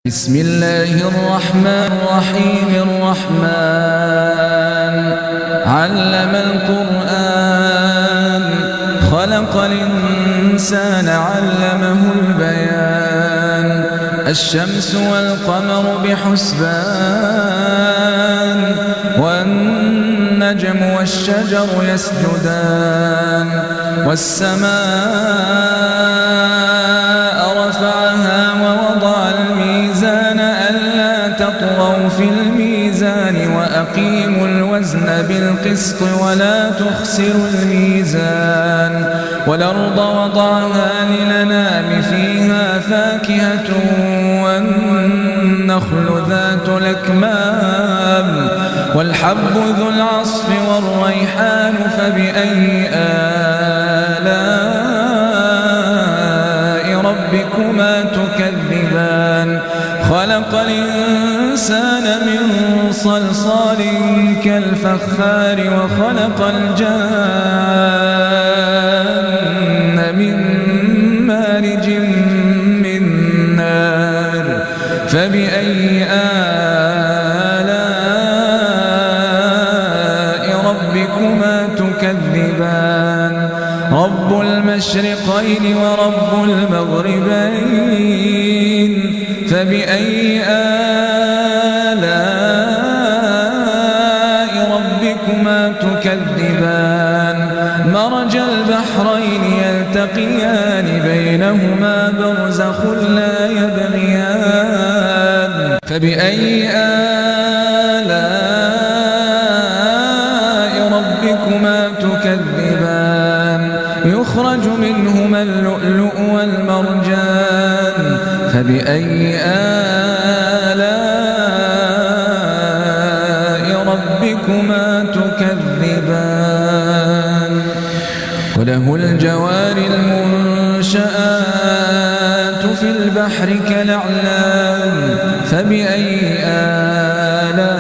بسم الله الرحمن الرحيم. الرحمن علم القرآن، خلق الإنسان علمه البيان. الشمس والقمر بحسبان، والنجم والشجر يسجدان. والسماء رفعها ووضع الميزان ألا تطغوا في الميزان وأقيموا الوزن بالقسط ولا تخسروا الميزان. والأرض وضعها للأنام فيها فاكهة والنخل ذات الأكمام والحب ذو العصف والريحان. فبأي آلاء ربكما تكذبان؟ خلق الإنسان من صلصال كالفخار، وخلق الجان من مارج من نار. فبأي آلاء ربكما تكذبان؟ رب المشرقين ورب المغربين. فبأي آلاء ربكما تكذبان؟ مرج البحرين يلتقيان بينهما برزخ لا يبغيان. فبأي آلاء ربكما تكذبان؟ يخرج منهما اللؤلؤ والمرجان. فبأي آلاء ربكما تكذبان؟ وله الجوار المنشآت في البحر كالأعلام. فبأي آلاء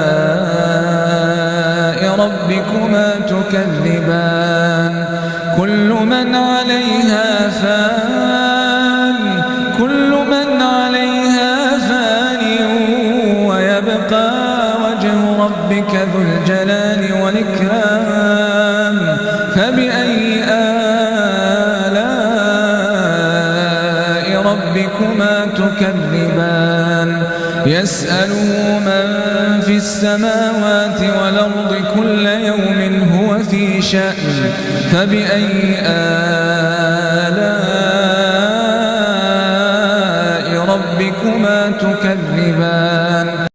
ربكما تكذبان؟ كل من عليها فان، كل من عليها فان، ويبقى وجه ربك ذو الجلال والإكرام. فبأي آلاء ربكما تكذبان؟ يسأله من في السماوات والأرض كل يوم هو في شأن. فبأي آلاء ربكما تكذبان؟